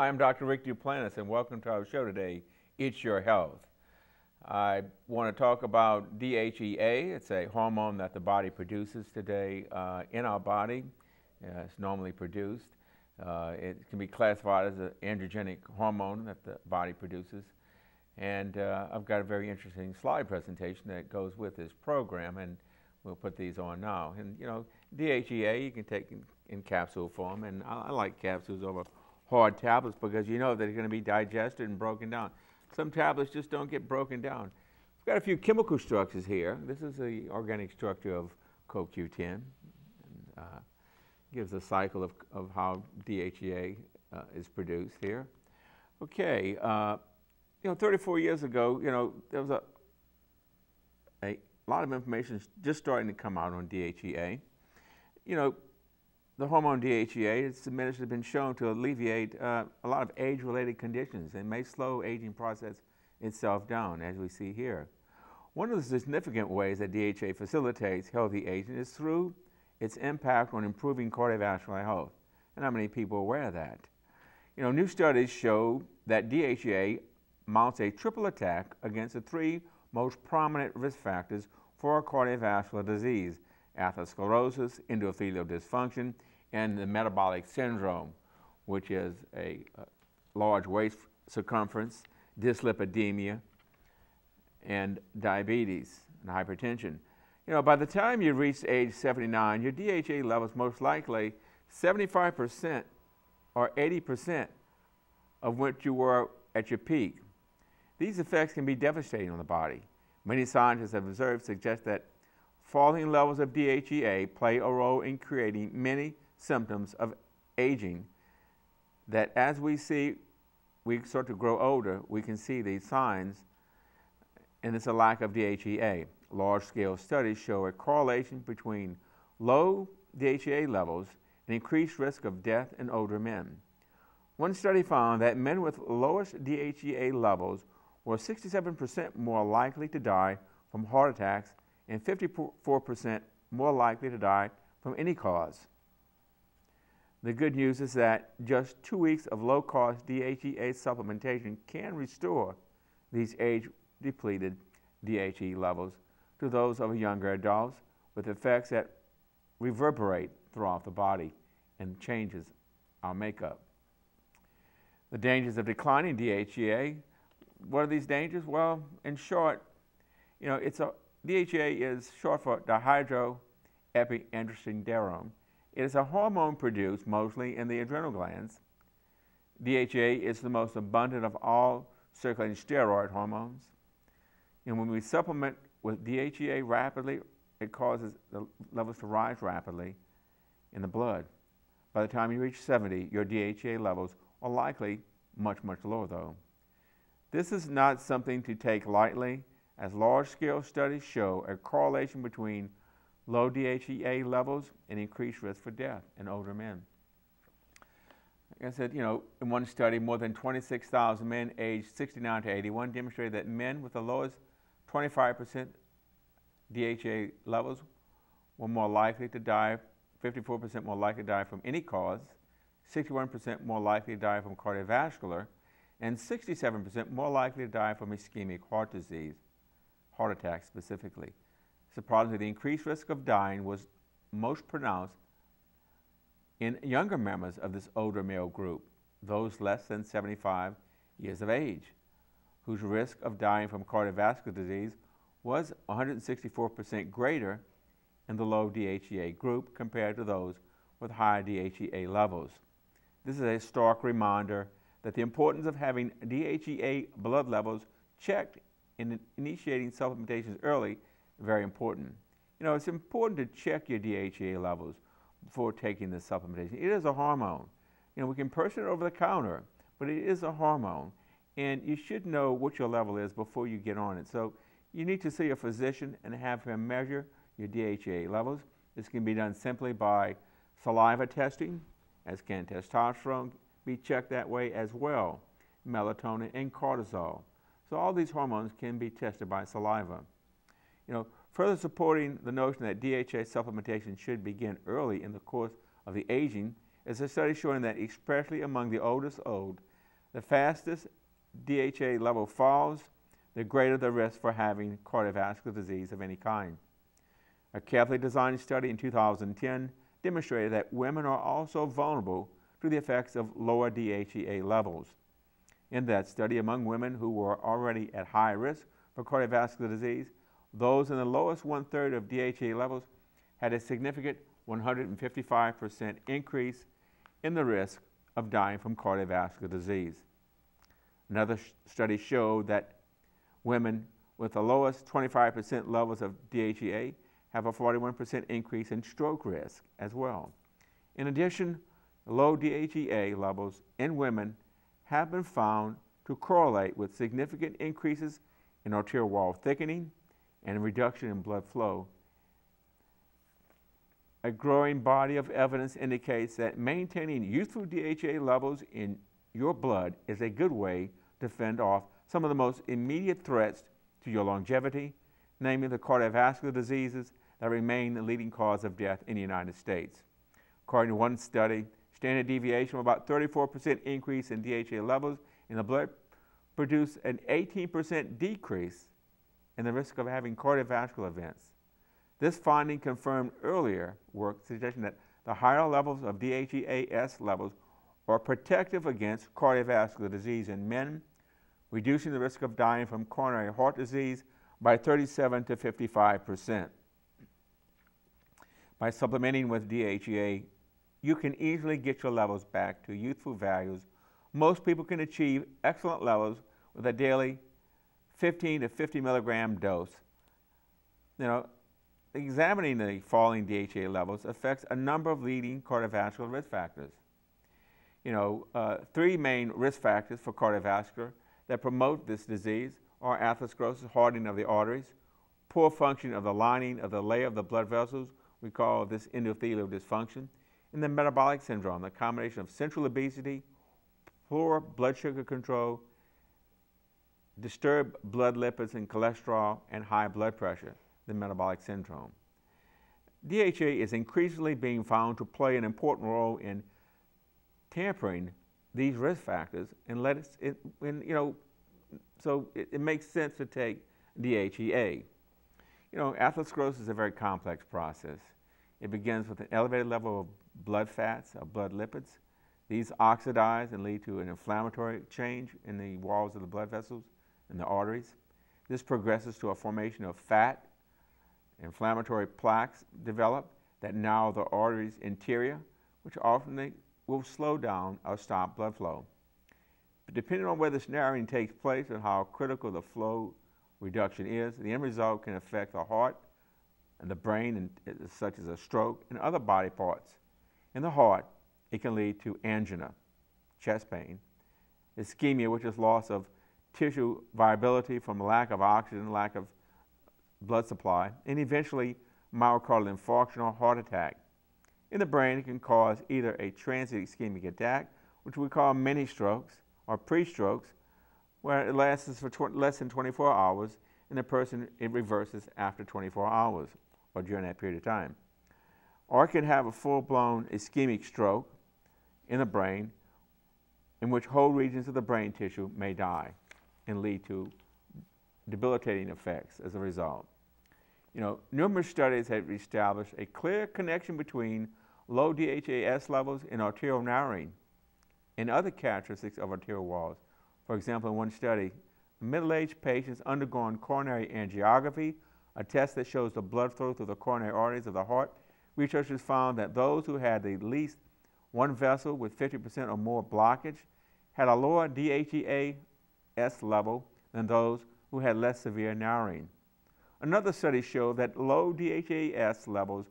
Hi, I'm Dr. Rick Duplantis, and welcome to our show today, It's Your Health. I want to talk about DHEA. It's a hormone that the body produces today in our body. It's normally produced. It can be classified as an androgenic hormone that the body produces. And I've got a very interesting slide presentation that goes with this program, and we'll put these on now. And you know, DHEA you can take in capsule form, and I like capsules over hard tablets because you know they're going to be digested and broken down. Some tablets just don't get broken down. We've got a few chemical structures here. This is the organic structure of CoQ10. Gives a cycle of how DHEA is produced here. Okay, you know, 34 years ago, you know, there was a lot of information just starting to come out on DHEA. You know, the hormone DHEA, its administration has been shown to alleviate a lot of age-related conditions and may slow aging process itself down, as we see here. One of the significant ways that DHEA facilitates healthy aging is through its impact on improving cardiovascular health. And how many people are aware of that? You know, new studies show that DHEA mounts a triple attack against the three most prominent risk factors for cardiovascular disease: atherosclerosis, endothelial dysfunction, and the metabolic syndrome, which is a large waist circumference, dyslipidemia, and diabetes and hypertension. You know, by the time you reach age 79, your DHEA levels most likely 75% or 80% of what you were at your peak. These effects can be devastating on the body. Many scientists have observed suggest that falling levels of DHEA play a role in creating many symptoms of aging, that as we start to grow older, we can see these signs, and it's a lack of DHEA. Large-scale studies show a correlation between low DHEA levels and increased risk of death in older men. One study found that men with lowest DHEA levels were 67% more likely to die from heart attacks and 54% more likely to die from any cause. The good news is that just 2 weeks of low-cost DHEA supplementation can restore these age-depleted DHEA levels to those of younger adults, with effects that reverberate throughout the body and changes our makeup. The dangers of declining DHEA. What are these dangers? Well, in short, you know, DHEA is short for dihydroepiandrosterone. It is a hormone produced mostly in the adrenal glands. DHEA is the most abundant of all circulating steroid hormones. And when we supplement with DHEA rapidly, it causes the levels to rise rapidly in the blood. By the time you reach 70, your DHEA levels are likely much, much lower though. This is not something to take lightly, as large-scale studies show a correlation between low DHEA levels and increased risk for death in older men. Like I said, you know, in one study, more than 26,000 men aged 69 to 81 demonstrated that men with the lowest 25% DHEA levels were more likely to die, 54% more likely to die from any cause, 61% more likely to die from cardiovascular, and 67% more likely to die from ischemic heart disease, heart attack specifically. Surprisingly, the increased risk of dying was most pronounced in younger members of this older male group, those less than 75 years of age, whose risk of dying from cardiovascular disease was 164% greater in the low DHEA group compared to those with higher DHEA levels. This is a stark reminder that the importance of having DHEA blood levels checked in initiating supplementations early is very important. You know, it's important to check your DHEA levels before taking this supplementation. It is a hormone. You know, we can purchase it over the counter, but it is a hormone, and you should know what your level is before you get on it. So you need to see a physician and have him measure your DHEA levels. This can be done simply by saliva testing, as can testosterone be checked that way as well, melatonin and cortisol. So all these hormones can be tested by saliva. You know, further supporting the notion that DHEA supplementation should begin early in the course of the aging is a study showing that especially among the oldest old, The fastest DHA level falls, the greater the risk for having cardiovascular disease of any kind. A carefully designed study in 2010 demonstrated that women are also vulnerable to the effects of lower DHEA levels. In that study, among women who were already at high risk for cardiovascular disease, those in the lowest one-third of DHEA levels had a significant 155% increase in the risk of dying from cardiovascular disease. Another study showed that women with the lowest 25% levels of DHEA have a 41% increase in stroke risk as well. In addition, low DHEA levels in women have been found to correlate with significant increases in arterial wall thickening and reduction in blood flow. A growing body of evidence indicates that maintaining useful DHEA levels in your blood is a good way to fend off some of the most immediate threats to your longevity, namely the cardiovascular diseases that remain the leading cause of death in the United States. According to one study, standard deviation of about 34% increase in DHEA levels in the blood produced an 18% decrease in the risk of having cardiovascular events. This finding confirmed earlier work suggesting that the higher levels of DHEAS levels are protective against cardiovascular disease in men, reducing the risk of dying from coronary heart disease by 37 to 55%. By supplementing with DHEA, you can easily get your levels back to youthful values. Most people can achieve excellent levels with a daily 15 to 50 milligram dose. Examining the falling DHEA levels affects a number of leading cardiovascular risk factors. Three main risk factors for cardiovascular that promote this disease are atherosclerosis, hardening of the arteries, poor function of the lining of the layer of the blood vessels, we call this endothelial dysfunction, and the metabolic syndrome, the combination of central obesity, poor blood sugar control, disturbed blood lipids and cholesterol, and high blood pressure, the metabolic syndrome. DHA is increasingly being found to play an important role in tempering these risk factors, and so it makes sense to take DHEA. Atherosclerosis is a very complex process. It begins with an elevated level of blood fats, or blood lipids. These oxidize and lead to an inflammatory change in the walls of the blood vessels and the arteries. This progresses to a formation of fat. Inflammatory plaques develop that narrow the arteries interior, which often will slow down or stop blood flow. But depending on where this narrowing takes place and how critical the flow reduction is, the end result can affect the heart and the brain, such as a stroke, and other body parts. In the heart, it can lead to angina, chest pain, ischemia, which is loss of tissue viability from lack of oxygen, lack of blood supply, and eventually myocardial infarction or heart attack. In the brain, it can cause either a transient ischemic attack, which we call mini strokes, or pre-strokes, where it lasts for less than 24 hours, and the person, it reverses after 24 hours, or during that period of time. Or it can have a full-blown ischemic stroke in the brain, in which whole regions of the brain tissue may die and lead to debilitating effects as a result. Numerous studies have established a clear connection between low DHEAS levels and arterial narrowing and other characteristics of arterial walls. For example, in one study, middle-aged patients undergoing coronary angiography, a test that shows the blood flow through the coronary arteries of the heart, researchers found that those who had at least one vessel with 50% or more blockage had a lower DHEAS level than those who had less severe narrowing. Another study showed that low DHEAS levels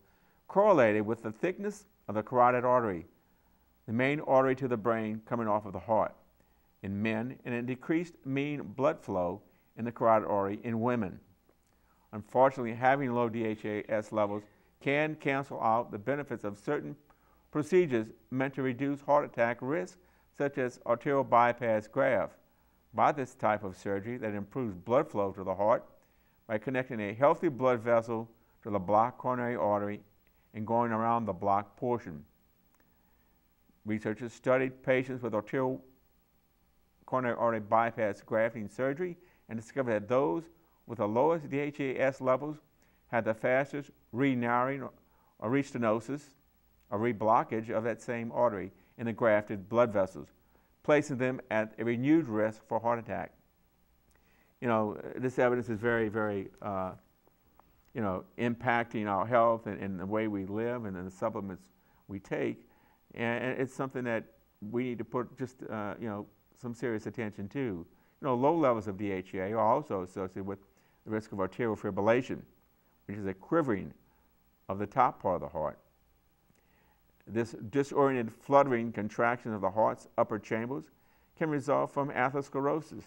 correlated with the thickness of the carotid artery, the main artery to the brain coming off of the heart, in men, and a decreased mean blood flow in the carotid artery in women. Unfortunately, having low DHEAS levels can cancel out the benefits of certain procedures meant to reduce heart attack risk, such as arterial bypass graft. By this type of surgery that improves blood flow to the heart by connecting a healthy blood vessel to the blocked coronary artery and going around the blocked portion. Researchers studied patients with arterial coronary artery bypass grafting surgery and discovered that those with the lowest DHEAS levels had the fastest re-narrowing or restenosis or reblockage of that same artery in the grafted blood vessels, placing them at a renewed risk for heart attack. You know, this evidence is very, very, you know, impacting our health and the way we live and the supplements we take. And it's something that we need to put just, you know, some serious attention to. You know, low levels of DHEA are also associated with the risk of arterial fibrillation, which is a quivering of the top part of the heart. This disoriented fluttering contraction of the heart's upper chambers can result from atherosclerosis.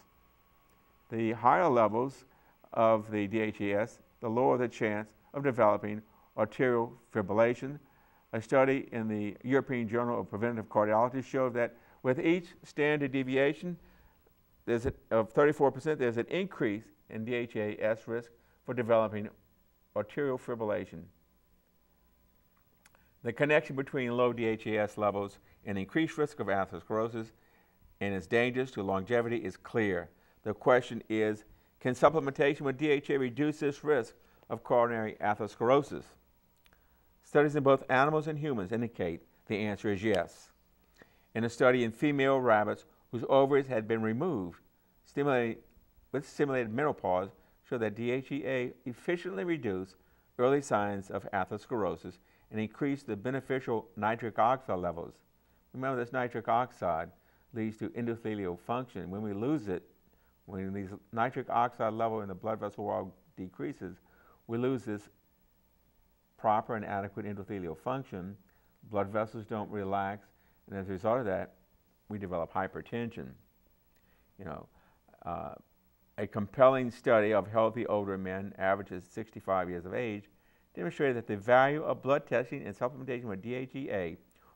The higher levels of the DHEAS, the lower the chance of developing arterial fibrillation. A study in the European Journal of Preventive Cardiology showed that with each standard deviation of 34%, there's an increase in DHEAS risk for developing arterial fibrillation. The connection between low DHEAS levels and increased risk of atherosclerosis and its dangers to longevity is clear. The question is, can supplementation with DHEA reduce this risk of coronary atherosclerosis? Studies in both animals and humans indicate the answer is yes. In a study in female rabbits whose ovaries had been removed, with stimulated menopause, showed that DHEA efficiently reduced early signs of atherosclerosis and increased the beneficial nitric oxide levels. Remember, this nitric oxide leads to endothelial function. When we lose it, when the nitric oxide level in the blood vessel wall decreases, we lose this proper and adequate endothelial function. Blood vessels don't relax, and as a result of that, we develop hypertension. You know, a compelling study of healthy older men, averages 65 years of age, demonstrated that the value of blood testing and supplementation with DHEA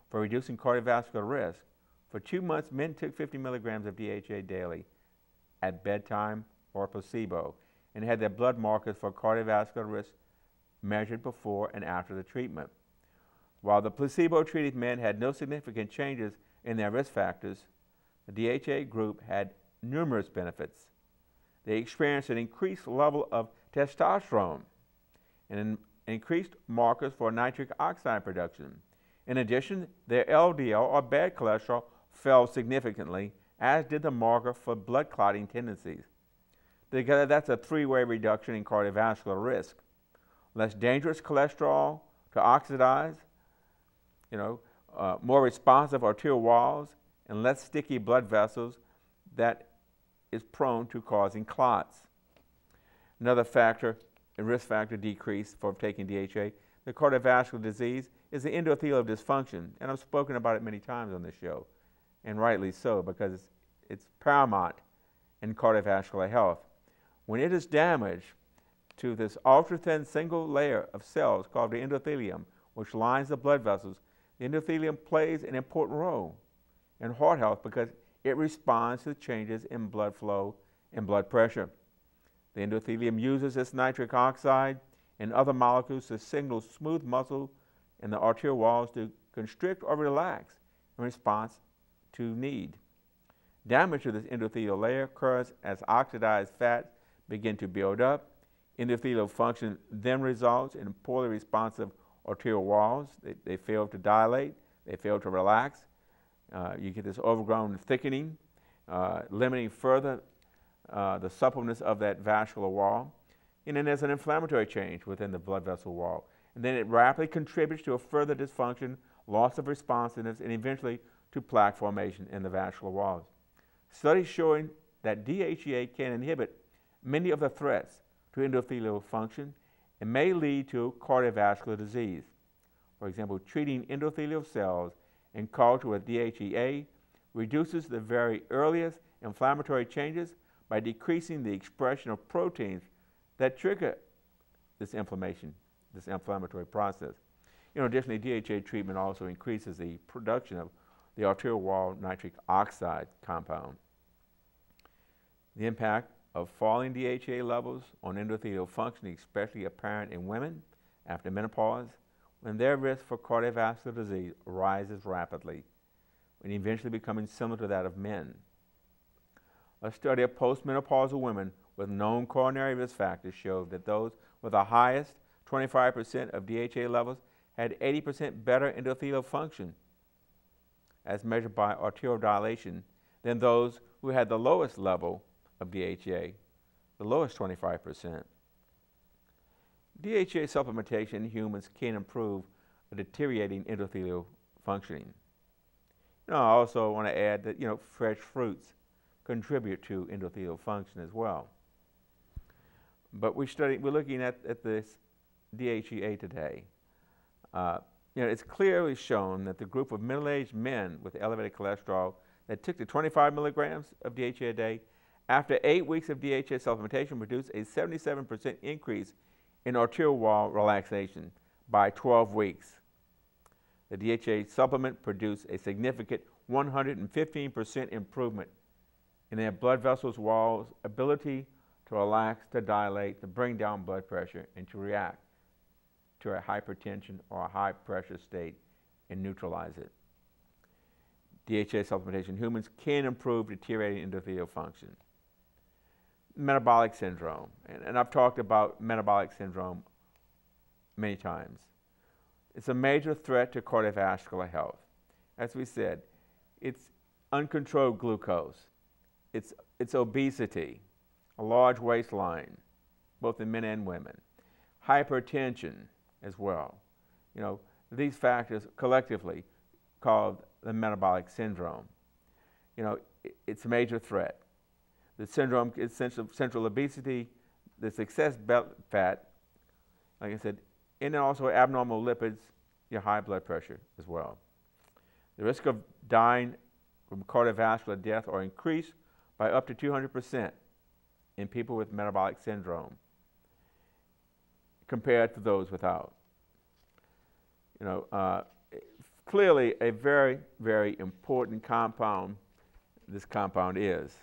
for reducing cardiovascular risk. For 2 months, men took 50 milligrams of DHEA daily at bedtime or placebo and had their blood markers for cardiovascular risk measured before and after the treatment. While the placebo-treated men had no significant changes in their risk factors, the DHEA group had numerous benefits. They experienced an increased level of testosterone and increased markers for nitric oxide production. In addition, their LDL, or bad cholesterol, fell significantly, as did the marker for blood clotting tendencies. Together, that's a three-way reduction in cardiovascular risk. Less dangerous cholesterol to oxidize, you know, more responsive arterial walls, and less sticky blood vessels that is prone to causing clots. Another factor, a risk factor decrease for taking DHEA, the cardiovascular disease, is the endothelial dysfunction, and I've spoken about it many times on this show, and rightly so, because it's paramount in cardiovascular health. When it is damaged to this ultra-thin single layer of cells called the endothelium, which lines the blood vessels, the endothelium plays an important role in heart health because it responds to changes in blood flow and blood pressure. The endothelium uses this nitric oxide and other molecules to signal smooth muscle in the arterial walls to constrict or relax in response to need. Damage to this endothelial layer occurs as oxidized fats begin to build up. Endothelial function then results in poorly responsive arterial walls. They fail to dilate, they fail to relax. You get this overgrown thickening, limiting further the suppleness of that vascular wall. And then there's an inflammatory change within the blood vessel wall. And then it rapidly contributes to a further dysfunction, loss of responsiveness, and eventually to plaque formation in the vascular walls. Studies showing that DHEA can inhibit many of the threats to endothelial function and may lead to cardiovascular disease. For example, treating endothelial cells in culture with DHEA reduces the very earliest inflammatory changes by decreasing the expression of proteins that trigger this inflammation, this inflammatory process. You know, additionally, DHEA treatment also increases the production of the arterial wall nitric oxide compound. The impact of falling DHEA levels on endothelial function is especially apparent in women after menopause, when their risk for cardiovascular disease rises rapidly, and eventually becoming similar to that of men. A study of postmenopausal women with known coronary risk factors showed that those with the highest 25% of DHEA levels had 80% better endothelial function as measured by arterial dilation than those who had the lowest level of DHEA, the lowest 25%. DHEA supplementation in humans can improve a deteriorating endothelial functioning. I also want to add that fresh fruits contribute to endothelial function as well. But we're looking at this DHEA today. It's clearly shown that the group of middle-aged men with elevated cholesterol that took the 25 milligrams of DHEA a day after 8 weeks of DHEA supplementation produced a 77% increase in arterial wall relaxation by 12 weeks. The DHEA supplement produced a significant 115% improvement in their blood vessels walls' ability to relax, to dilate, to bring down blood pressure, and to react to a hypertension or a high pressure state and neutralize it. DHEA supplementation in humans can improve deteriorating endothelial function. Metabolic syndrome, and I've talked about metabolic syndrome many times. It's a major threat to cardiovascular health. As we said, it's uncontrolled glucose, it's obesity, a large waistline, both in men and women, hypertension as well. These factors collectively called the metabolic syndrome. It's a major threat. The syndrome is central obesity, the excess fat, like I said, and then also abnormal lipids, your high blood pressure as well. The risk of dying from cardiovascular death are increased by up to 200% in people with metabolic syndrome compared to those without. Clearly a very, very important compound this compound is.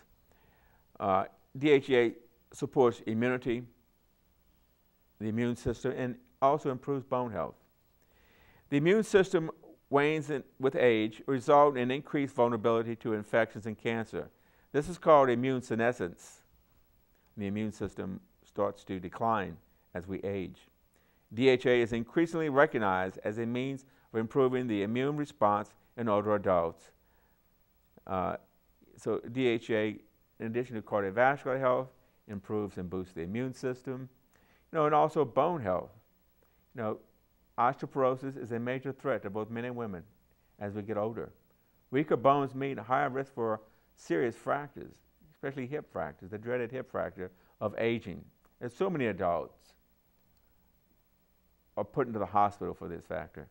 DHEA supports immunity, the immune system, and also improves bone health. The immune system wanes with age, resulting in increased vulnerability to infections and cancer. This is called immune senescence. The immune system starts to decline as we age. DHEA is increasingly recognized as a means of improving the immune response in older adults. So DHEA, in addition to cardiovascular health, improves and boosts the immune system, and also bone health. Osteoporosis is a major threat to both men and women as we get older. Weaker bones mean a higher risk for serious fractures, especially hip fractures, the dreaded hip fracture of aging. There's so many adults are put into the hospital for this factor.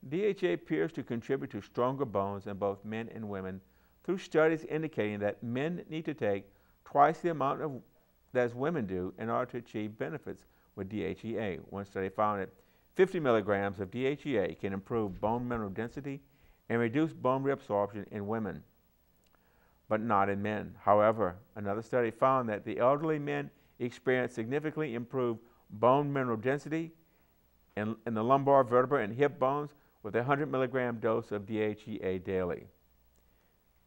DHEA appears to contribute to stronger bones in both men and women through studies indicating that men need to take twice the amount as women do in order to achieve benefits with DHEA. One study found that 50 milligrams of DHEA can improve bone mineral density and reduce bone reabsorption in women, but not in men. However, another study found that the elderly men experienced significantly improved bone mineral density in the lumbar vertebra and hip bones with a 100 milligram dose of DHEA daily.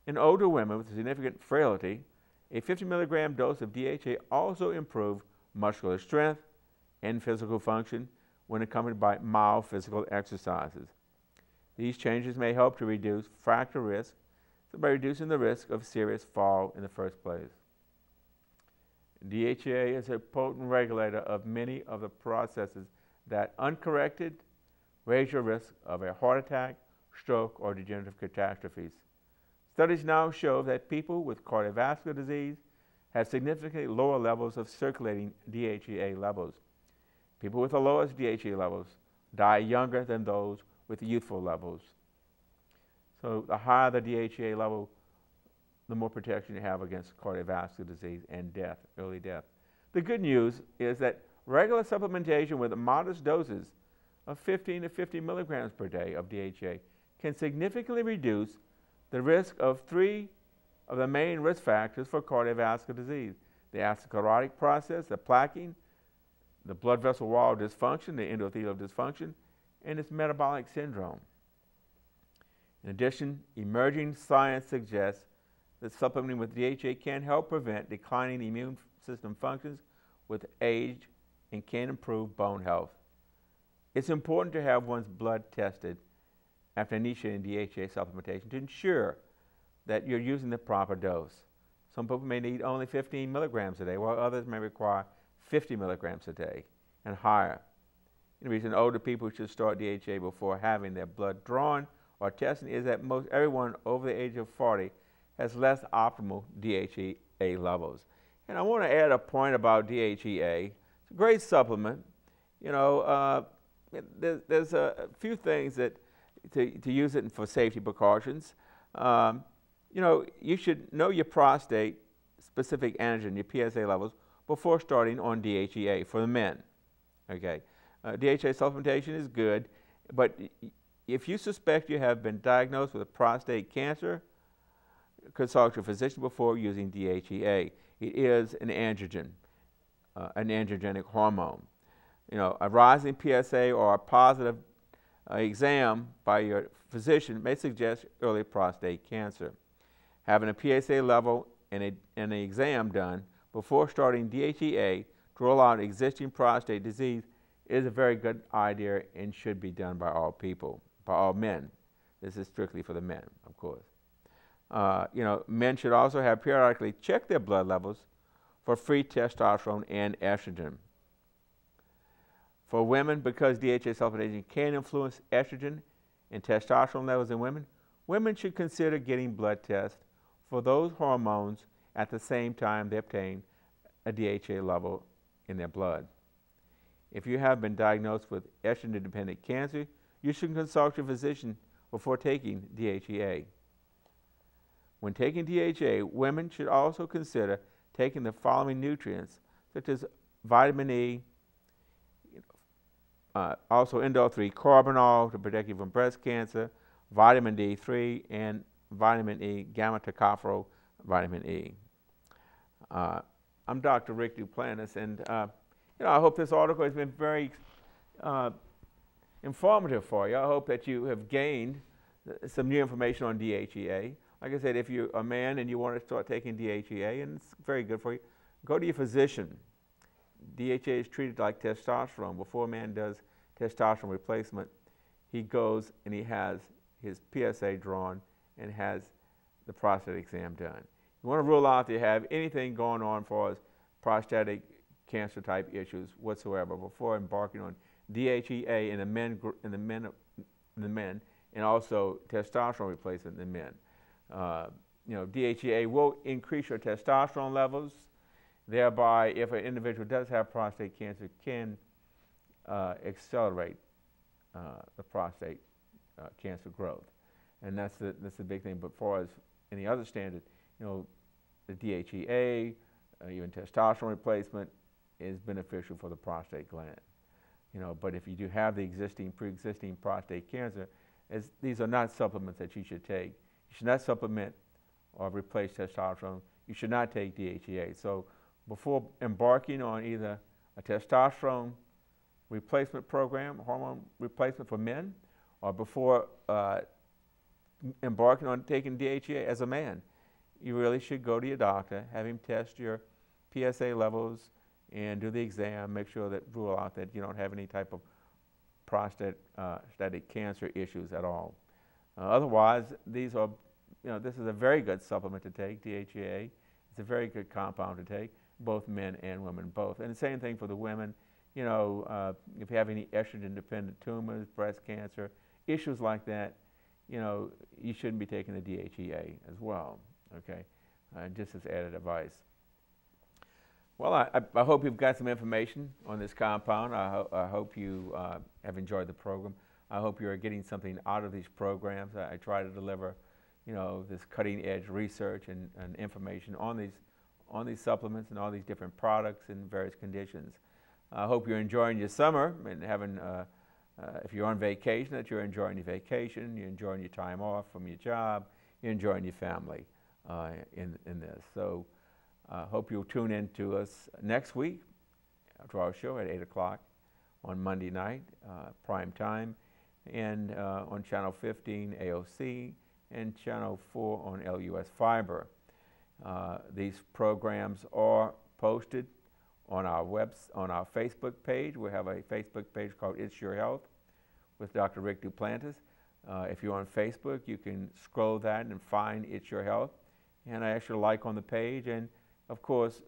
In older women with significant frailty, a 50 milligram dose of DHEA also improved muscular strength and physical function when accompanied by mild physical exercises. These changes may help to reduce fracture risk by reducing the risk of serious fall in the first place. DHEA is a potent regulator of many of the processes that, uncorrected, raise your risk of a heart attack, stroke, or degenerative catastrophes. Studies now show that people with cardiovascular disease have significantly lower levels of circulating DHEA levels. People with the lowest DHEA levels die younger than those with youthful levels. So the higher the DHEA level, the more protection you have against cardiovascular disease and death, early death. The good news is that regular supplementation with modest doses of 15 to 50 milligrams per day of DHEA can significantly reduce the risk of 3 of the main risk factors for cardiovascular disease: the atherosclerotic process, the plaquing, the blood vessel wall dysfunction, the endothelial dysfunction, and its metabolic syndrome. In addition, emerging science suggests that supplementing with DHA can help prevent declining immune system functions with age and can improve bone health. It's important to have one's blood tested after initiating DHA supplementation to ensure that you're using the proper dose. Some people may need only 15 milligrams a day, while others may require 50 milligrams a day and higher. The reason older people should start DHA before having their blood drawn or tested is that most everyone over the age of 40 has less optimal DHEA levels. And I want to add a point about DHEA. It's a great supplement. You know, there's a few things that to use it for safety precautions. You know, you should know your prostate specific antigen, your PSA levels, before starting on DHEA for the men. Okay, DHA supplementation is good, but if you suspect you have been diagnosed with prostate cancer, consult your physician before using DHEA. It is an androgen, an androgenic hormone. You know, a rising PSA or a positive exam by your physician may suggest early prostate cancer. Having a PSA level and an exam done before starting DHEA to rule out existing prostate disease is a very good idea and should be done by all people, by all men. This is strictly for the men, of course. You know, men should also have periodically check their blood levels for free testosterone and estrogen. For women, because DHA supplementation can influence estrogen and testosterone levels in women, women should consider getting blood tests for those hormones at the same time they obtain a DHA level in their blood. If you have been diagnosed with estrogen-dependent cancer, you should consult your physician before taking DHEA. When taking DHA, women should also consider taking the following nutrients, such as vitamin E, also indole-3 carbinol to protect you from breast cancer, vitamin D3, and vitamin E, gamma-tocopherol vitamin E. I'm Dr. Rick Duplantis, and you know, I hope this article has been very informative for you. I hope that you have gained some new information on DHEA. Like I said, if you're a man and you want to start taking DHEA, and it's very good for you, go to your physician. DHA is treated like testosterone. Before a man does testosterone replacement, he goes and he has his PSA drawn and has the prostate exam done. You want to rule out that you have anything going on for us, prostatic cancer type issues whatsoever before embarking on DHEA in the men, and also testosterone replacement in the men. You know, DHEA will increase your testosterone levels, thereby, if an individual does have prostate cancer, can accelerate the prostate cancer growth, and that's the big thing. But for as any other standard, you know, the DHEA, even testosterone replacement, is beneficial for the prostate gland. You know, but if you do have the pre-existing prostate cancer, these are not supplements that you should take. You should not supplement or replace testosterone. You should not take DHEA. So before embarking on either a testosterone replacement program, hormone replacement for men, or before embarking on taking DHEA as a man, you really should go to your doctor, have him test your PSA levels and do the exam, make sure that rule out that you don't have any type of prostatic cancer issues at all. Otherwise, these are, you know, this is a very good supplement to take, DHEA. It's a very good compound to take, both men and women both. And the same thing for the women. You know, if you have any estrogen-dependent tumors, breast cancer, issues like that, you know, you shouldn't be taking the DHEA as well, okay, just as added advice. Well, I hope you've got some information on this compound. I hope you have enjoyed the program. I hope you're getting something out of these programs. I try to deliver, you know, this cutting-edge research and information on these supplements and all these different products in various conditions. I hope you're enjoying your summer and having, if you're on vacation, that you're enjoying your vacation, you're enjoying your time off from your job, you're enjoying your family in this. So I hope you'll tune in to us next week to our show at 8 o'clock on Monday night, prime time, and on Channel 15 AOC and Channel 4 on LUS Fiber. These programs are posted on our Facebook page. We have a Facebook page called It's Your Health with Dr. Rick Duplantis. If you're on Facebook, you can scroll that and find It's Your Health. And I ask you to like on the page. And of course,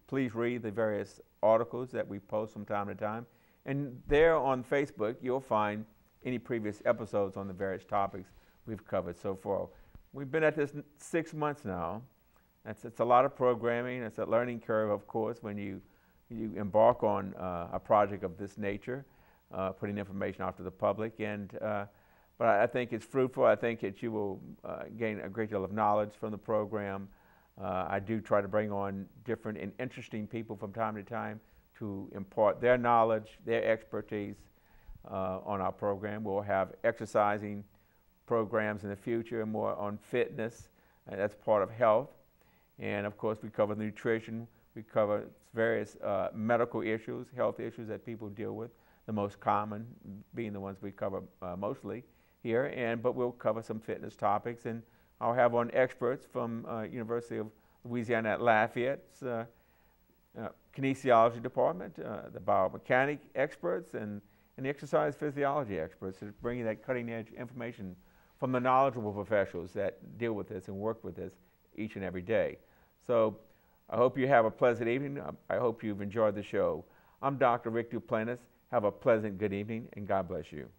please read the various articles that we post from time to time. And there on Facebook, you'll find any previous episodes on the various topics we've covered so far. We've been at this 6 months now. It's a lot of programming. It's a learning curve, of course, when you embark on a project of this nature, putting information out to the public. But I think it's fruitful. I think that you will gain a great deal of knowledge from the program. I do try to bring on different and interesting people from time to time to impart their knowledge, their expertise on our program. We'll have exercising programs in the future, more on fitness. That's part of health. And of course, we cover nutrition. We cover various medical issues, health issues that people deal with, the most common being the ones we cover mostly here. But we'll cover some fitness topics, and I'll have on experts from University of Louisiana at Lafayette's kinesiology department, the biomechanic experts, and the exercise physiology experts, to bring you that cutting edge information from the knowledgeable professionals that deal with this and work with this each and every day. So I hope you have a pleasant evening. I hope you've enjoyed the show. I'm Dr. Rick Duplantis. Have a pleasant good evening, and God bless you.